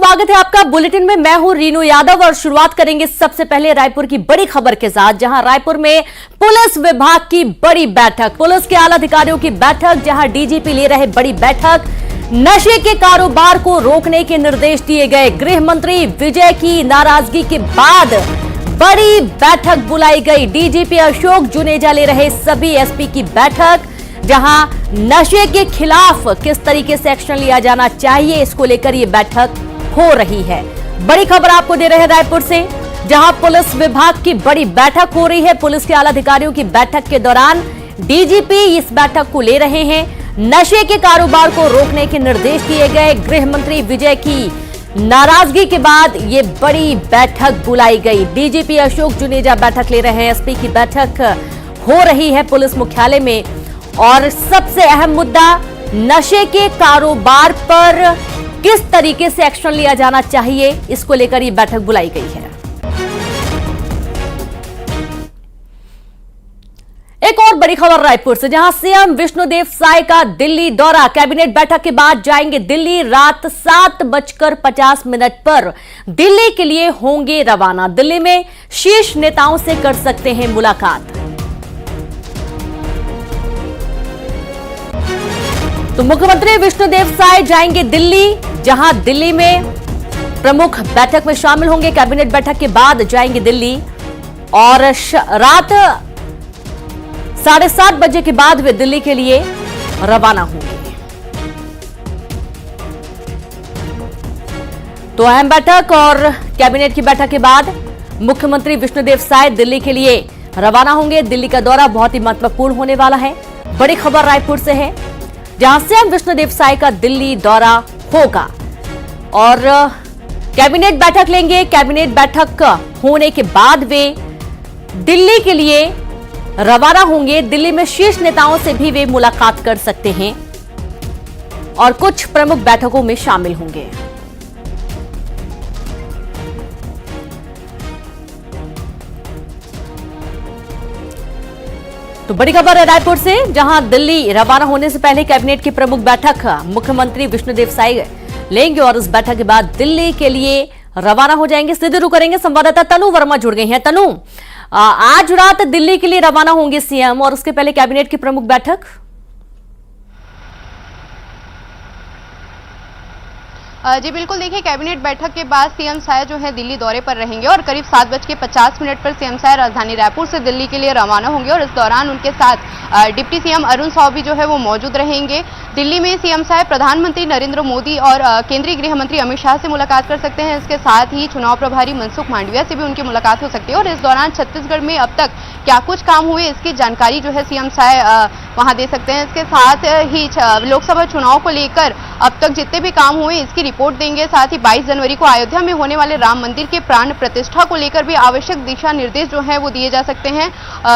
स्वागत है आपका बुलेटिन में। मैं हूं रीनू यादव और शुरुआत करेंगे सबसे पहले रायपुर की बड़ी खबर के साथ, जहां रायपुर में पुलिस विभाग की बड़ी बैठक, पुलिस के आला अधिकारियों की बैठक, जहां डीजीपी ले रहे बड़ी बैठक। नशे के कारोबार को रोकने के निर्देश दिए गए। गृह मंत्री विजय की नाराजगी के बाद बड़ी बैठक बुलाई गई। डीजीपी अशोक जुनेजा ले रहे सभी एसपी की बैठक, जहां नशे के खिलाफ किस तरीके से एक्शन लिया जाना चाहिए, इसको लेकर यह बैठक हो रही है। बड़ी खबर आपको दे रहे हैं रायपुर से, जहां पुलिस विभाग की बड़ी बैठक हो रही है। पुलिस के आला अधिकारियों की बैठक के दौरान डीजीपी इस बैठक को ले रहे हैं। नशे के कारोबार को रोकने के निर्देश दिए गए। गृह मंत्री विजय की नाराजगी के बाद ये बड़ी बैठक बुलाई गई। डीजीपी अशोक जुनेजा बैठक ले रहे हैं। एसपी की बैठक हो रही है पुलिस मुख्यालय में, और सबसे अहम मुद्दा नशे के कारोबार पर किस तरीके से एक्शन लिया जाना चाहिए, इसको लेकर ये बैठक बुलाई गई है। एक और बड़ी खबर रायपुर से, जहां सीएम विष्णुदेव साय का दिल्ली दौरा। कैबिनेट बैठक के बाद जाएंगे दिल्ली। रात 7:50 पर दिल्ली के लिए होंगे रवाना। दिल्ली में शीर्ष नेताओं से कर सकते हैं मुलाकात। तो मुख्यमंत्री विष्णुदेव साय जाएंगे दिल्ली, जहां दिल्ली में प्रमुख बैठक में शामिल होंगे। कैबिनेट बैठक के बाद जाएंगे दिल्ली, और रात 7:30 बजे के बाद वे दिल्ली के लिए रवाना होंगे। तो अहम बैठक और कैबिनेट की बैठक के बाद मुख्यमंत्री विष्णुदेव साय दिल्ली के लिए रवाना होंगे। दिल्ली का दौरा बहुत ही महत्वपूर्ण होने वाला है। बड़ी खबर रायपुर से है, जहां सीएम विष्णुदेव साय का दिल्ली दौरा होगा और कैबिनेट बैठक लेंगे। कैबिनेट बैठक होने के बाद वे दिल्ली के लिए रवाना होंगे। दिल्ली में शीर्ष नेताओं से भी वे मुलाकात कर सकते हैं और कुछ प्रमुख बैठकों में शामिल होंगे। तो बड़ी खबर है रायपुर से, जहां दिल्ली रवाना होने से पहले कैबिनेट की प्रमुख बैठक मुख्यमंत्री विष्णुदेव साय लेंगे और इस बैठक के बाद दिल्ली के लिए रवाना हो जाएंगे। सीधे रुक करेंगे, संवाददाता तनु वर्मा जुड़ गई हैं। तनु, आज रात दिल्ली के लिए रवाना होंगे सीएम, और उसके पहले कैबिनेट की प्रमुख बैठक। जी बिल्कुल, देखिए कैबिनेट बैठक के बाद सीएम साय जो है दिल्ली दौरे पर रहेंगे और करीब 7:50 पर सीएम साय राजधानी रायपुर से दिल्ली के लिए रवाना होंगे, और इस दौरान उनके साथ डिप्टी सीएम अरुण साव भी जो है वो मौजूद रहेंगे। दिल्ली में सीएम साय प्रधानमंत्री नरेंद्र मोदी और केंद्रीय गृह मंत्री अमित शाह से मुलाकात कर सकते हैं। इसके साथ ही चुनाव प्रभारी मनसुख मांडविया से भी उनकी मुलाकात हो सकती है, और इस दौरान छत्तीसगढ़ में अब तक क्या कुछ काम हुए इसकी जानकारी जो है सीएम साय वहां दे सकते हैं। इसके साथ ही लोकसभा चुनाव को लेकर अब तक जितने भी काम हुए इसकी रिपोर्ट देंगे। साथ ही 22 जनवरी को अयोध्या में होने वाले राम मंदिर के प्राण प्रतिष्ठा को लेकर भी आवश्यक दिशा निर्देश जो है वो दिए जा सकते हैं,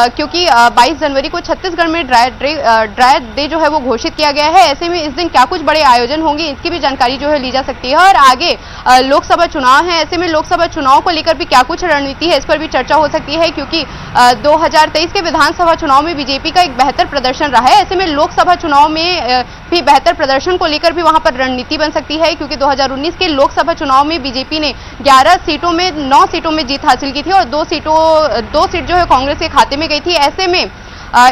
क्योंकि 22 जनवरी को छत्तीसगढ़ में ड्राई डे जो है वो घोषित किया गया है। ऐसे में इस दिन क्या कुछ बड़े आयोजन होंगे इसकी भी जानकारी जो है ली जा सकती है। और आगे लोकसभा चुनाव है, ऐसे में लोकसभा चुनाव को लेकर भी क्या कुछ रणनीति है इस पर भी चर्चा हो सकती है, क्योंकि 2023 के विधानसभा चुनाव में बीजेपी का एक बेहतर प्रदर्शन रहा है। ऐसे में लोकसभा चुनाव में भी बेहतर प्रदर्शन को लेकर भी वहां पर रणनीति बन सकती है, क्योंकि 2019 के लोकसभा चुनाव में बीजेपी ने 11 सीटों में 9 सीटों में जीत हासिल की थी, और 2 सीट जो है कांग्रेस के खाते में गई थी। ऐसे में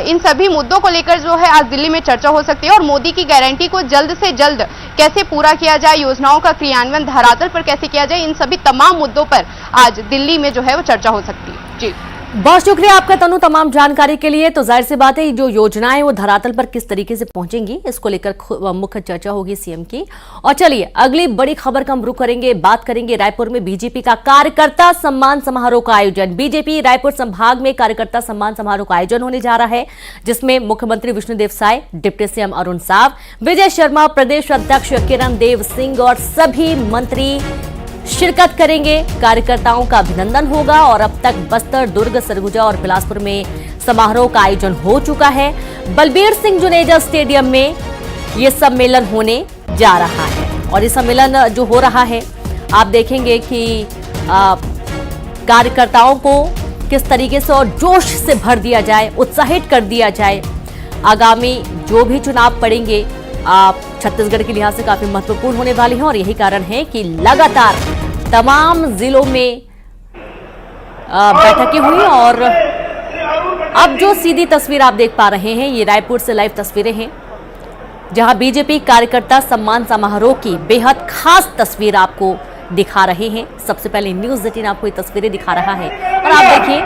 इन सभी मुद्दों को लेकर जो है आज दिल्ली में चर्चा हो सकती है, और मोदी की गारंटी को जल्द से जल्द कैसे पूरा किया जाए, योजनाओं का क्रियान्वयन धरातल पर कैसे किया जाए, इन सभी तमाम मुद्दों पर आज दिल्ली में जो है वो चर्चा हो सकती है। जी बहुत शुक्रिया आपका तनु तमाम जानकारी के लिए। तो जाहिर सी बात है, जो योजनाएं वो धरातल पर किस तरीके से पहुंचेंगी, इसको लेकर मुख्य चर्चा होगी सीएम की। और चलिए अगली बड़ी खबर का हम रुख करेंगे, बात करेंगे रायपुर में बीजेपी का कार्यकर्ता सम्मान समारोह का आयोजन। बीजेपी रायपुर संभाग में कार्यकर्ता सम्मान समारोह का आयोजन होने जा रहा है, जिसमें मुख्यमंत्री विष्णुदेव साय, डिप्टी सीएम अरुण साव, विजय शर्मा, प्रदेश अध्यक्ष किरण देव सिंह और सभी मंत्री शिरकत करेंगे। कार्यकर्ताओं का अभिनंदन होगा, और अब तक बस्तर, दुर्ग, सरगुजा और बिलासपुर में समारोह का आयोजन हो चुका है। बलबीर सिंह जुनेजा स्टेडियम में यह सम्मेलन होने जा रहा है, और ये सम्मेलन जो हो रहा है आप देखेंगे कि कार्यकर्ताओं को किस तरीके से और जोश से भर दिया जाए, उत्साहित कर दिया जाए। आगामी जो भी चुनाव पड़ेंगे, छत्तीसगढ़ के लिहाज से काफी महत्वपूर्ण होने वाली है और यही कारण है कि लगातार तमाम जिलों में बैठकें हुई। और अब जो सीधी तस्वीर आप देख पा रहे हैं, ये रायपुर से लाइव तस्वीरें हैं, जहां बीजेपी कार्यकर्ता सम्मान समारोह की बेहद खास तस्वीर आपको दिखा रहे हैं। सबसे पहले न्यूज़ 18 आपको ये तस्वीरें दिखा रहा है और आप देखिए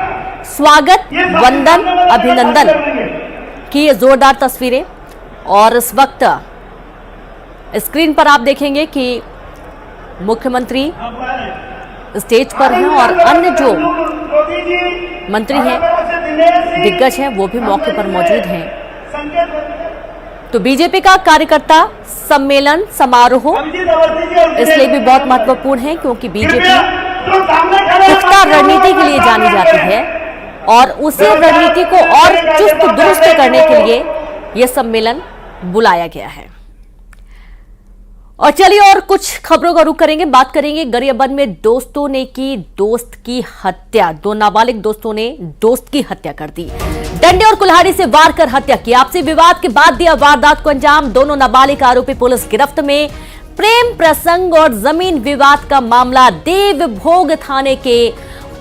स्वागत, वंदन, अभिनंदन की ये जोरदार तस्वीरें। और इस वक्त स्क्रीन पर आप देखेंगे कि मुख्यमंत्री स्टेज पर हैं और अन्य जो मंत्री हैं, दिग्गज हैं, वो भी मौके पर मौजूद हैं। तो बीजेपी का कार्यकर्ता सम्मेलन समारोह इसलिए भी बहुत महत्वपूर्ण है क्योंकि बीजेपी पुख्ता रणनीति के लिए जानी जाती है और उसी रणनीति को और चुस्त दुरुस्त करने के लिए यह सम्मेलन बुलाया गया है। और चलिए और कुछ खबरों का रुख करेंगे। बात करेंगे गरियाबंद में दोस्तों ने की दोस्त की हत्या। दो नाबालिग दोस्तों ने दोस्त की हत्या कर दी, डंडे और कुल्हाड़ी से वार कर हत्या की। आपसी विवाद के बाद दिया वारदात को अंजाम। दोनों नाबालिग आरोपी पुलिस गिरफ्त में। प्रेम प्रसंग और जमीन विवाद का मामला। देवभोग थाने के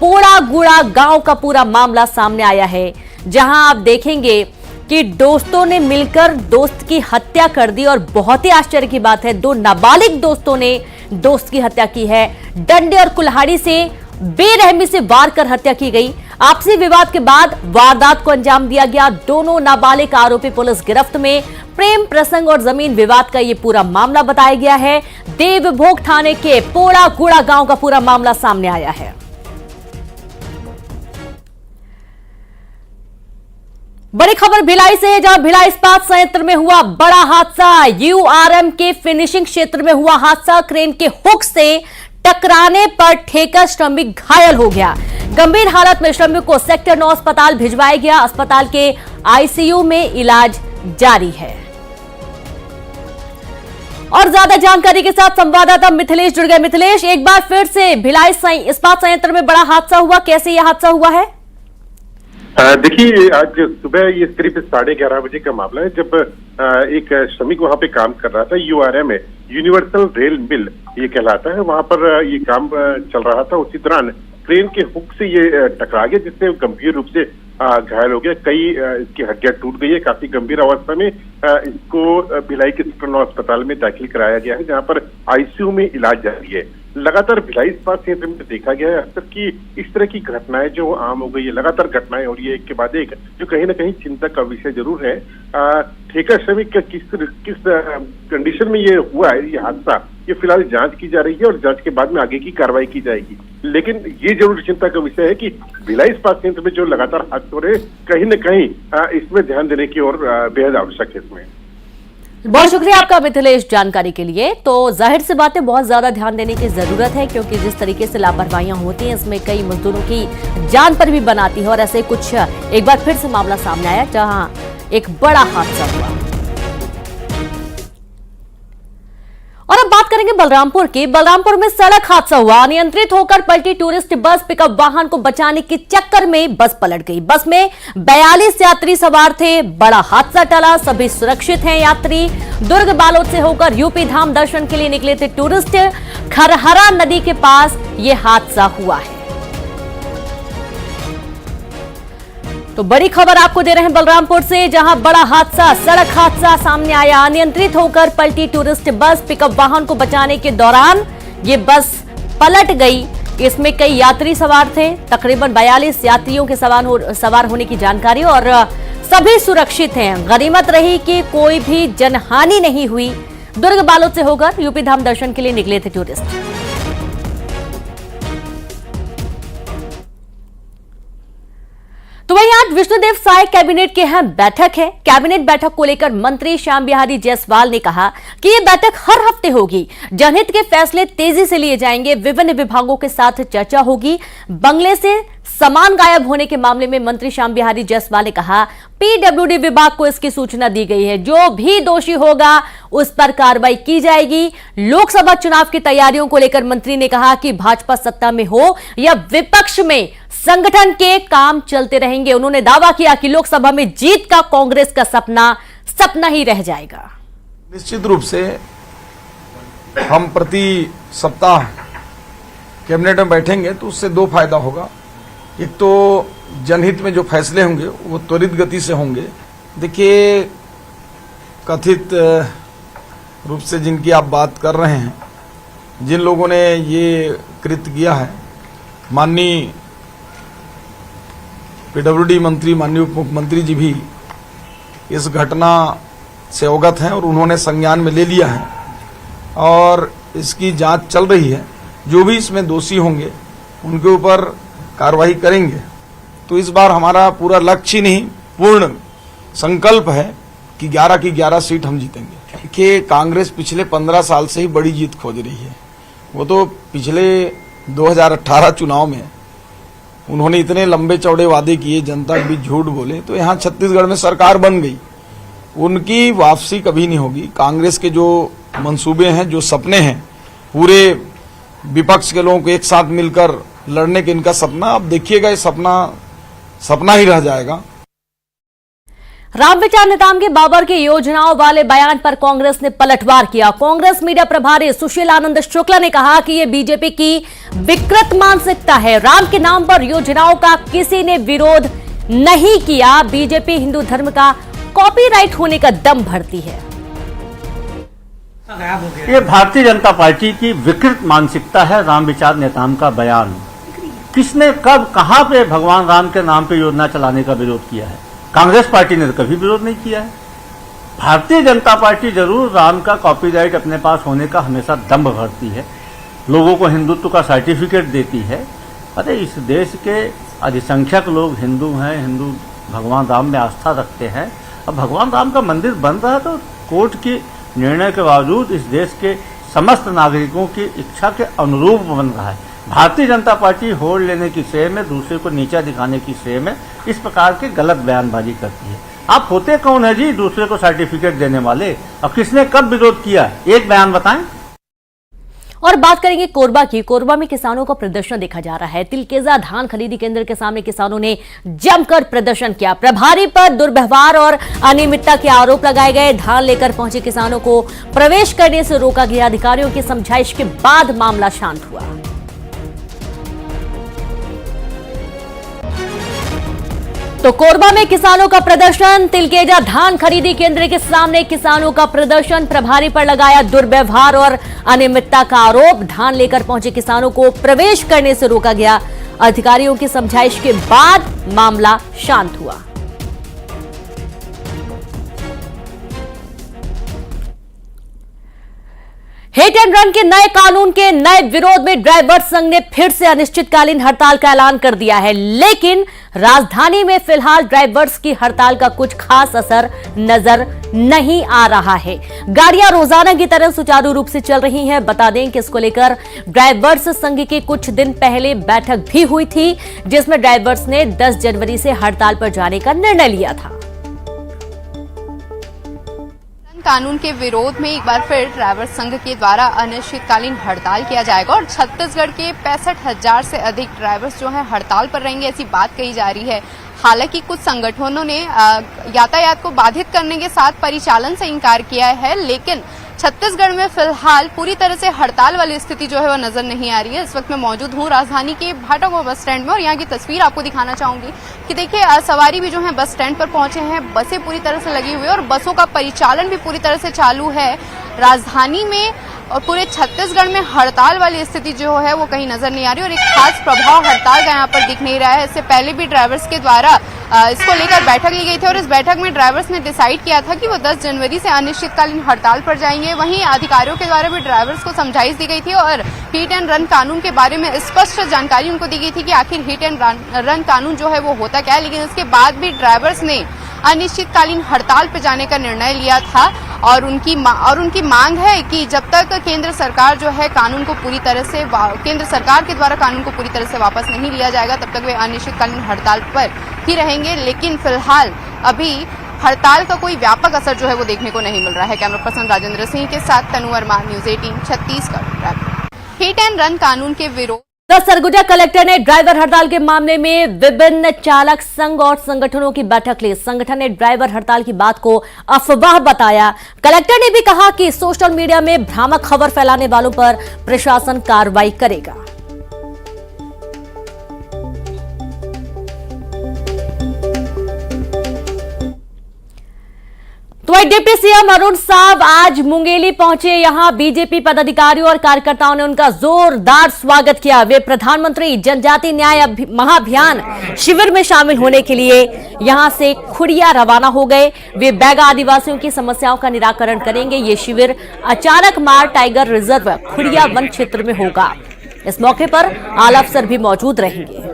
पोड़ा गुड़ा गांव का पूरा मामला सामने आया है, जहां आप देखेंगे कि दोस्तों ने मिलकर दोस्त की हत्या कर दी। और बहुत ही आश्चर्य की बात है, दो नाबालिग दोस्तों ने दोस्त की हत्या की है। डंडे और कुल्हाड़ी से बेरहमी से वार कर हत्या की गई। आपसी विवाद के बाद वारदात को अंजाम दिया गया। दोनों नाबालिग आरोपी पुलिस गिरफ्त में। प्रेम प्रसंग और जमीन विवाद का ये पूरा मामला बताया गया है। देवभोग थाने के पोड़ा गुड़ा गांव का पूरा मामला सामने आया है। बड़ी खबर भिलाई से है, जहां भिलाई इस्पात संयंत्र में हुआ बड़ा हादसा। यूआरएम के फिनिशिंग क्षेत्र में हुआ हादसा। क्रेन के हुक से टकराने पर ठेका श्रमिक घायल हो गया। गंभीर हालत में श्रमिक को सेक्टर 9 अस्पताल भिजवाया गया। अस्पताल के आईसीयू में इलाज जारी है। और ज्यादा जानकारी के साथ संवाददाता मिथिलेश जुड़ गए। मिथिलेश, एक बार फिर से भिलाई इस्पात संयंत्र में बड़ा हादसा हुआ, कैसे यह हादसा हुआ है? देखिए, आज सुबह ये करीब 11:30 बजे का मामला है, जब एक श्रमिक वहां पे काम कर रहा था। यूआरएम है, यूनिवर्सल रेल मिल ये कहलाता है, वहां पर ये काम चल रहा था। उसी दौरान ट्रेन के हुक से ये टकरा गया, जिससे गंभीर रूप से घायल हो गया। कई इसकी हड्डियां टूट गई है। काफी गंभीर अवस्था में इसको भिलाई के सेक्टर 9 अस्पताल में दाखिल कराया गया है, जहां पर आईसीयू में इलाज जारी है। लगातार भिलाई इस्पात संयंत्र में देखा गया है अक्सर की इस तरह की घटनाएं जो आम हो गई है, लगातार घटनाएं हो रही है एक के बाद एक, जो कहीं ना कहीं चिंता का विषय जरूर है। ठेका श्रमिक का किस कंडीशन में ये हुआ है, ये हादसा, ये फिलहाल जांच की जा रही है और जांच के बाद में आगे की कार्रवाई की जाएगी। लेकिन ये जरूर चिंता का विषय है कि भिलाई इस्पात संयंत्र में जो लगातार हादसे हो रहे हैं, कहीं न कहीं इसमें ध्यान देने की और बेहद आवश्यक है। इसमें बहुत शुक्रिया आपका मिथिलेश जानकारी के लिए। तो जाहिर सी बात है, बहुत ज्यादा ध्यान देने की जरूरत है क्योंकि जिस तरीके से लापरवाहियां होती हैं, इसमें कई मजदूरों की जान पर भी बनाती है। और ऐसे कुछ एक बार फिर से मामला सामने आया जहां एक बड़ा हादसा हुआ। और अब बात करेंगे बलरामपुर की। बलरामपुर में सड़क हादसा हुआ। अनियंत्रित होकर पलटी टूरिस्ट बस। पिकअप वाहन को बचाने के चक्कर में बस पलट गई। बस में 42 यात्री सवार थे। बड़ा हादसा टला, सभी सुरक्षित हैं यात्री। दुर्ग बालोद से होकर यूपी धाम दर्शन के लिए निकले थे टूरिस्ट। खरहरा नदी के पास यह हादसा हुआ है। तो बड़ी खबर आपको दे रहे हैं बलरामपुर से, जहां बड़ा हादसा, सड़क हादसा सामने आया। अनियंत्रित होकर पलटी टूरिस्ट बस। पिकअप वाहन को बचाने के दौरान ये बस पलट गई। इसमें कई यात्री सवार थे। तकरीबन 42 यात्रियों के सवार होने की जानकारी और सभी सुरक्षित हैं। गनीमत रही कि कोई भी जनहानि नहीं हुई। दुर्ग बालोद से होकर यूपी धाम दर्शन के लिए निकले थे टूरिस्ट। तो वहीं आज विष्णुदेव साय कैबिनेट के यहाँ बैठक है। कैबिनेट बैठक को लेकर मंत्री श्याम बिहारी जायसवाल ने कहा कि ये बैठक हर हफ्ते होगी। जनहित के फैसले तेजी से लिए जाएंगे। विभिन्न विभागों के साथ चर्चा होगी। बंगले से सामान गायब होने के मामले में मंत्री श्याम बिहारी जायसवाल ने कहा, पीडब्ल्यूडी विभाग को इसकी सूचना दी गई है। जो भी दोषी होगा उस पर कार्रवाई की जाएगी। लोकसभा चुनाव की तैयारियों को लेकर मंत्री ने कहा कि भाजपा सत्ता में हो या विपक्ष में, संगठन के काम चलते रहेंगे। उन्होंने दावा किया कि लोकसभा में जीत का कांग्रेस का सपना ही रह जाएगा। निश्चित रूप से हम प्रति सप्ताह कैबिनेट में बैठेंगे तो उससे दो फायदा होगा। एक तो जनहित में जो फैसले होंगे वो त्वरित गति से होंगे। देखिए, कथित रूप से जिनकी आप बात कर रहे हैं, जिन लोगों ने ये कृत्य किया है, माननीय पीडब्ल्यूडी मंत्री, माननीय उप मुख्यमंत्री जी भी इस घटना से अवगत हैं और उन्होंने संज्ञान में ले लिया है और इसकी जांच चल रही है। जो भी इसमें दोषी होंगे उनके ऊपर कार्रवाई करेंगे। तो इस बार हमारा पूरा लक्ष्य ही नहीं, पूर्ण संकल्प है कि 11 की 11 सीट हम जीतेंगे। देखिए, कांग्रेस पिछले 15 साल से ही बड़ी जीत खोज रही है। वो तो पिछले 2018 चुनाव में उन्होंने इतने लंबे चौड़े वादे किए, जनता के बीच झूठ बोले, तो यहाँ छत्तीसगढ़ में सरकार बन गई। उनकी वापसी कभी नहीं होगी। कांग्रेस के जो मंसूबे हैं, जो सपने हैं, पूरे विपक्ष के लोगों को एक साथ मिलकर लड़ने के इनका सपना, अब देखिएगा ये सपना ही रह जाएगा। राम विचार नेताम के बाबर की योजनाओं वाले बयान पर कांग्रेस ने पलटवार किया। कांग्रेस मीडिया प्रभारी सुशील आनंद शुक्ला ने कहा कि यह बीजेपी की विकृत मानसिकता है। राम के नाम पर योजनाओं का किसी ने विरोध नहीं किया। बीजेपी हिंदू धर्म का कॉपीराइट होने का दम भरती है। ये भारतीय जनता पार्टी की विकृत मानसिकता है। राम विचार नेताम का बयान, किसने कब कहां पे भगवान राम के नाम पे योजना चलाने का विरोध किया है? कांग्रेस पार्टी ने तो कभी विरोध नहीं किया है। भारतीय जनता पार्टी जरूर राम का कॉपीराइट अपने पास होने का हमेशा दम्भ भरती है, लोगों को हिंदुत्व का सर्टिफिकेट देती है। अरे इस देश के अधिसंख्यक लोग हिंदू हैं, हिंदू भगवान राम में आस्था रखते हैं। अब भगवान राम का मंदिर बन रहा है तो कोर्ट के निर्णय के बावजूद इस देश के समस्त नागरिकों की इच्छा के अनुरूप बन रहा है। भारतीय जनता पार्टी होड़ लेने की श्रेय में, दूसरे को नीचा दिखाने की श्रेय में इस प्रकार के गलत बयानबाजी करती है। आप होते कौन है जी दूसरे को सर्टिफिकेट देने वाले? और किसने कब विरोध किया, एक बयान बताएं। और बात करेंगे कोरबा की। कोरबा में किसानों का प्रदर्शन देखा जा रहा है। तिलकेजा धान खरीदी केंद्र के सामने किसानों ने जमकर प्रदर्शन किया। प्रभारी पर दुर्व्यवहार और अनियमितता के आरोप लगाए गए। धान लेकर पहुंचे किसानों को प्रवेश करने से रोका गया। अधिकारियों की समझाइश के बाद मामला शांत हुआ। तो कोरबा में किसानों का प्रदर्शन, तिलकेजा धान खरीदी केंद्र के सामने किसानों का प्रदर्शन। प्रभारी पर लगाया दुर्व्यवहार और अनियमितता का आरोप। धान लेकर पहुंचे किसानों को प्रवेश करने से रोका गया। अधिकारियों की समझाइश के बाद मामला शांत हुआ। हिट एंड रन के नए कानून के नए विरोध में ड्राइवर्स संघ ने फिर से अनिश्चितकालीन हड़ताल का ऐलान कर दिया है। लेकिन राजधानी में फिलहाल ड्राइवर्स की हड़ताल का कुछ खास असर नजर नहीं आ रहा है। गाड़ियां रोजाना की तरह सुचारू रूप से चल रही हैं। बता दें कि इसको लेकर ड्राइवर्स संघ की कुछ दिन पहले बैठक भी हुई थी, जिसमें ड्राइवर्स ने 10 जनवरी से हड़ताल पर जाने का निर्णय लिया था। कानून के विरोध में एक बार फिर ड्राइवर्स संघ के द्वारा अनिश्चितकालीन हड़ताल किया जाएगा और छत्तीसगढ़ के 65,000 से अधिक ड्राइवर्स जो हैं हड़ताल पर रहेंगे, ऐसी बात कही जा रही है। हालांकि कुछ संगठनों ने यातायात को बाधित करने के साथ परिचालन से इनकार किया है, लेकिन छत्तीसगढ़ में फिलहाल पूरी तरह से हड़ताल वाली स्थिति जो है वह नजर नहीं आ रही है। इस वक्त मैं मौजूद हूँ राजधानी के भाटागोड़ बस स्टैंड में और यहाँ की तस्वीर आपको दिखाना चाहूंगी कि देखिए सवारी भी जो है बस स्टैंड पर पहुंचे हैं। बसें पूरी तरह से लगी हुई है और बसों का परिचालन भी पूरी तरह से चालू है। राजधानी में और पूरे छत्तीसगढ़ में हड़ताल वाली स्थिति जो है वो कहीं नजर नहीं आ रही और एक खास प्रभाव हड़ताल का यहाँ पर दिख नहीं रहा है। इससे पहले भी ड्राइवर्स के द्वारा इसको लेकर बैठक ली गई थी और इस बैठक में ड्राइवर्स ने डिसाइड किया था कि वो 10 जनवरी से अनिश्चितकालीन हड़ताल पर जाएंगे। वहीं अधिकारियों के द्वारा भी ड्राइवर्स को समझाइश दी गई थी और हिट एंड रन कानून के बारे में स्पष्ट जानकारी उनको दी गई थी कि आखिर हिट एंड रन कानून जो है वो होता क्या है। लेकिन इसके बाद भी ड्राइवर्स ने अनिश्चितकालीन हड़ताल पर जाने का निर्णय लिया था और उनकी मांग है कि जब तक केंद्र सरकार जो है कानून को पूरी तरह से केंद्र सरकार के द्वारा कानून को पूरी तरह से वापस नहीं लिया जाएगा, तब तक वे अनिश्चितकालीन हड़ताल पर ही रहेंगे। लेकिन फिलहाल अभी हड़ताल का कोई व्यापक असर जो है वो देखने को नहीं मिल रहा है। कैमरा पर्सन राजेंद्र सिंह के साथ Tanu Verma, news 18 Chhattisgarh. Hit and run कानून के विरोध तो सरगुजा कलेक्टर ने ड्राइवर हड़ताल के मामले में विभिन्न चालक संघ और संगठनों की बैठक ली। संगठन ने ड्राइवर हड़ताल की बात को अफवाह बताया। कलेक्टर ने भी कहा कि सोशल मीडिया में भ्रामक खबर फैलाने वालों पर प्रशासन कार्रवाई करेगा। तो डिप्टी सीएम अरुण साहब आज मुंगेली पहुंचे। यहां बीजेपी पदाधिकारियों और कार्यकर्ताओं ने उनका जोरदार स्वागत किया। वे प्रधानमंत्री जनजाति न्याय महाअभियान शिविर में शामिल होने के लिए यहां से खुड़िया रवाना हो गए। वे बैगा आदिवासियों की समस्याओं का निराकरण करेंगे। ये शिविर अचानक मार टाइगर रिजर्व खुड़िया वन क्षेत्र में होगा। इस मौके पर आला अफसर भी मौजूद रहेंगे।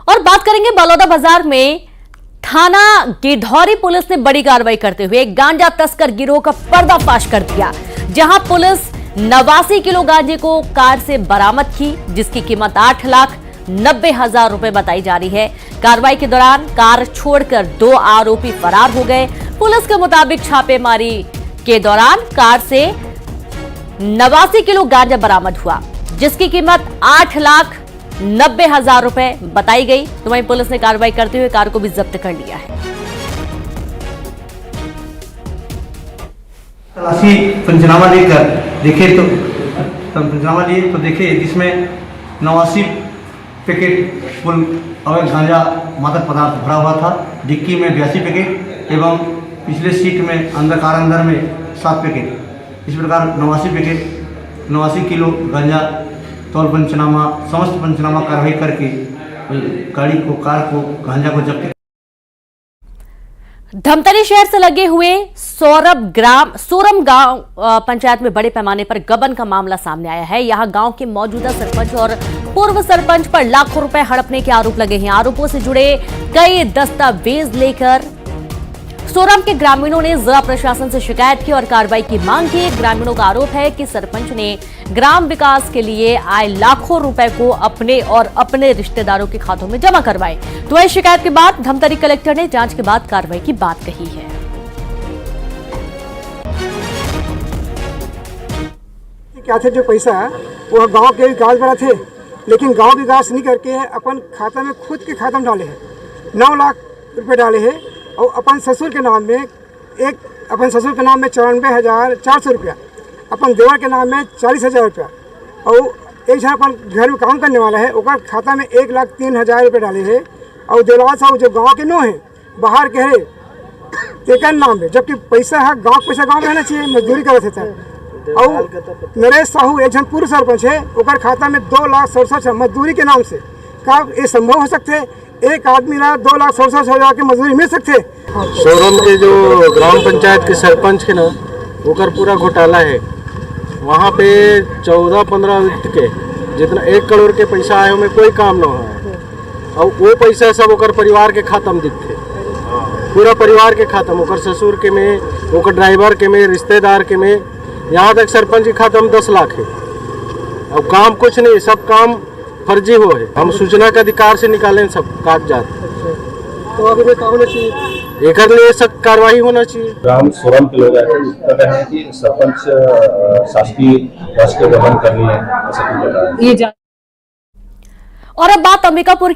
और बात करेंगे बलौदा बाजार में थाना गिधौरी पुलिस ने बड़ी कार्रवाई करते हुए एक गांजा तस्कर गिरोह का पर्दाफाश कर दिया, जहां पुलिस 89 किलो गांजे को कार से बरामद की, जिसकी कीमत 8,90,000 रुपए बताई जा रही है। कार्रवाई के दौरान कार छोड़कर 2 आरोपी फरार हो गए। पुलिस के मुताबिक छापेमारी के दौरान कार से 89 किलो गांजा बरामद हुआ, जिसकी कीमत 8,90,000 रुपए बताई गई। तो वहीं पुलिस ने कार्रवाई करते हुए कार को भी जब्त कर लिया है। तलाशी पंचनामा लेकर देखे तो देखे जिसमें 89 पैकेट फुल अवैध गांजा मादक पदार्थ भरा हुआ था। डिक्की में 82 पैकेट एवं पिछले सीट में अंदर में 7 पैकेट। इस प्रकार 89 किलो गांजा तौल पंचनामा समस्त पंचनामा कार्रवाई करके कार को गांजा को जब्त। धमतरी शहर से लगे हुए सोरम गांव पंचायत में बड़े पैमाने पर गबन का मामला सामने आया है। यहां गांव के मौजूदा सरपंच और पूर्व सरपंच पर लाखों रुपए हड़पने के आरोप लगे हैं। आरोपों से जुड़े कई दस्तावेज लेकर सोरम के ग्रामीणों ने जिला प्रशासन से शिकायत की और कार्रवाई की मांग की। ग्रामीणों का आरोप है कि सरपंच ने ग्राम विकास के लिए आए लाखों रुपए को अपने और अपने रिश्तेदारों के खातों में जमा करवाए। तो इस शिकायत के बाद धमतरी कलेक्टर ने जांच के बाद कार्रवाई की बात कही है। क्या थे जो पैसा वो गांव के विकास वाला थे, लेकिन गांव विकास नहीं करके अपन खाता में खुद के खाता में डाले हैं। 9 लाख रुपए डाले हैं और अपन ससुर के नाम में 94,400 रुपया, अपन देवर के नाम में 40,000 रुपया और एक जन अपन घर में काम करने वाला है ओकर खाता में 1,03,000 रुपये डाले हैं। और देवलवा साहू जो गांव के नो है बाहर के है एक नाम में, जबकि पैसा है पैसा गाँव में रहना चाहिए, मजदूरी करते थे। और नरेश साहू एक जन पूर्व सरपंच है ओकर खाता में 2,67,000 मजदूरी के नाम से। का ये संभव हो सकते है? एक आदमी ना 2,67,000 की मजदूरी मिल सकते। सोरम के जो ग्राम पंचायत के सरपंच के ना ओकर पूरा घोटाला है। वहाँ पे 14-15 वित्त के जितना 1 करोड़ के पैसा आए में कोई काम ना हो और वो पैसा सब ओकर परिवार के खाता में दिखते, पूरा परिवार के खाता में, ओकर ससुर के में, ओकर ड्राइवर के में, रिश्तेदार के में, यहाँ तक सरपंच के खाता में 10 लाख है। अब काम कुछ नहीं, सब काम फर्जी हो है। हम सूचना के अधिकार से निकालें सब कागजात, तो अभी में क्या होना चाहिए? एक लिए सख्त कार्रवाई होना चाहिए। ग्राम सोरम के लोग ऐसे कर रहे हैं कि सरपंच शासकीय वर्ष के गबन कर लिए हैं, ऐसा कुछ बता। और अब बात अंबिकापुर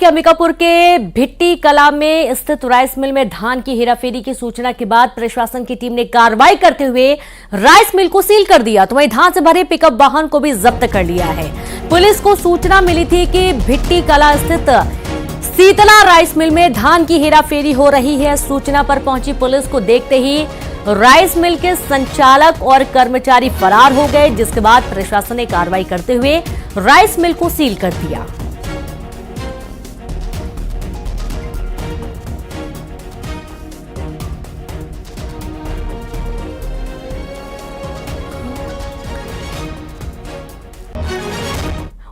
के भिट्टी कला में स्थित राइस मिल में धान की हेराफेरी की सूचना के बाद प्रशासन की टीम ने कार्रवाई करते हुए राइस मिल को सील कर दिया। तो वहीं धान से भरे पिकअप वाहन को भी जब्त कर लिया है। पुलिस को सूचना मिली थी कि भिट्टी कला स्थित शीतला राइस मिल में धान की हेराफेरी हो रही है। सूचना पर पहुंची पुलिस को देखते ही राइस मिल के संचालक और कर्मचारी फरार हो गए, जिसके बाद प्रशासन ने कार्रवाई करते हुए राइस मिल को सील कर दिया।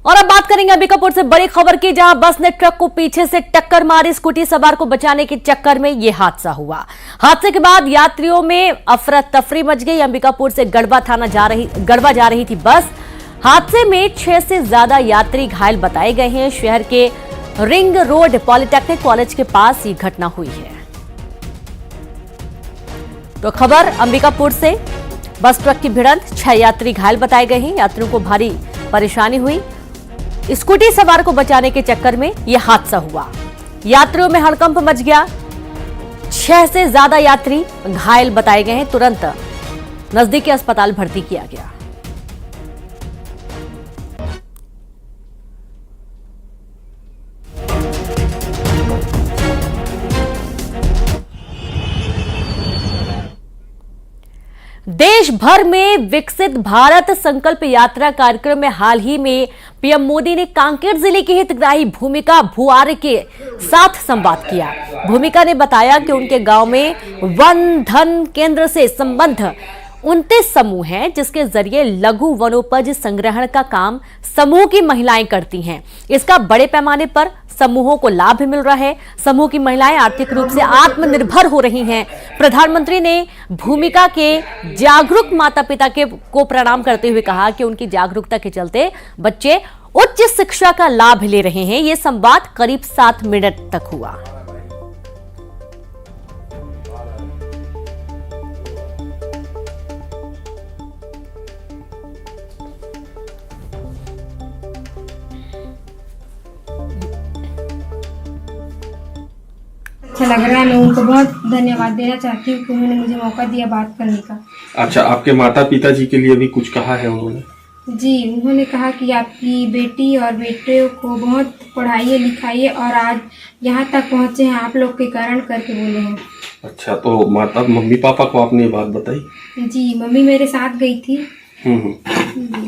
और अब बात करेंगे अंबिकापुर से बड़ी खबर की, जहां बस ने ट्रक को पीछे से टक्कर मारी। स्कूटी सवार को बचाने के चक्कर में यह हादसा हुआ। हादसे के बाद यात्रियों में अफरा तफरी मच गई। अंबिकापुर से गढ़वा जा रही थी बस। हादसे में 6 से ज्यादा यात्री घायल बताए गए हैं। शहर के रिंग रोड पॉलिटेक्निक कॉलेज के पास ये घटना हुई है। तो खबर अंबिकापुर से, बस ट्रक की भिड़ंत, 6 यात्री घायल बताए गए हैं। यात्रियों को भारी परेशानी हुई। स्कूटी सवार को बचाने के चक्कर में यह हादसा हुआ। यात्रियों में हड़कंप मच गया। 6 से ज्यादा यात्री घायल बताए गए हैं। तुरंत नजदीकी अस्पताल भर्ती किया गया। देश भर में विकसित भारत संकल्प यात्रा कार्यक्रम में हाल ही में पीएम मोदी ने कांकेर जिले की हितग्राही भूमिका भुआरे के साथ संवाद किया। भूमिका ने बताया कि उनके गांव में वन धन केंद्र से संबद्ध 29 समूह हैं, जिसके जरिए लघु वनोपज संग्रहण का काम समूह की महिलाएं करती हैं। इसका बड़े पैमाने पर समूहों को लाभ मिल रहा है। समूह की महिलाएं आर्थिक रूप से आत्मनिर्भर हो रही हैं। प्रधानमंत्री ने भूमिका के जागरूक माता पिता को प्रणाम करते हुए कहा कि उनकी जागरूकता के चलते बच्चे उच्च शिक्षा का लाभ ले रहे हैं। यह संवाद करीब 7 मिनट तक हुआ। अच्छा लग रहा है। मैं उनको बहुत धन्यवाद देना चाहती हूँ कि उन्होंने मुझे मौका दिया बात करने का। अच्छा, आपके माता पिता जी के लिए भी कुछ कहा है उन्होंने? जी, उन्होंने कहा कि आपकी बेटी और बेटे को बहुत पढ़ाइए लिखाइए और आज यहाँ तक पहुँचे हैं आप लोग के कारण करके बोले हैं। अच्छा, तो माता मम्मी पापा को आपने ये बात बताई? जी, मम्मी मेरे साथ गई थी।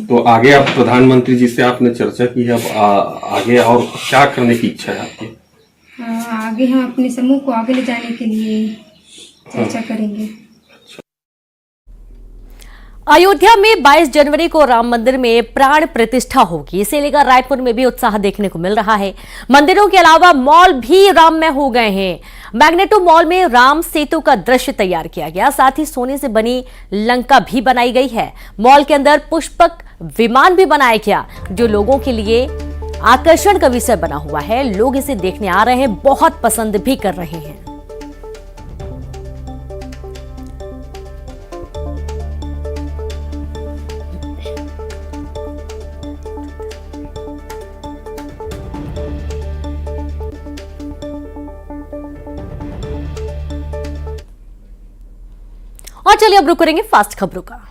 तो आगे आप प्रधानमंत्री जी से आपने चर्चा की है, अब आगे और क्या करने की इच्छा है आपकी? आगे हम अपने समूह को आगे ले जाने के लिए चर्चा करेंगे। अयोध्या में 22 जनवरी को राम मंदिर में प्राण प्रतिष्ठा होगी। इसे लेकर रायपुर में भी उत्साह देखने को मिल रहा है। मंदिरों के अलावा मॉल भी राममय हो गए हैं। मैग्नेटो मॉल में राम सेतु का दृश्य तैयार किया गया, साथ ही सोने से बनी लंका भी बनाई गई है। मॉल के अंदर पुष्पक विमान भी बनाया गया, जो लोगों के लिए आकर्षण का विषय बना हुआ है। लोग इसे देखने आ रहे हैं, बहुत पसंद भी कर रहे हैं। और चलिए अब रुक करेंगे फास्ट खबरों का।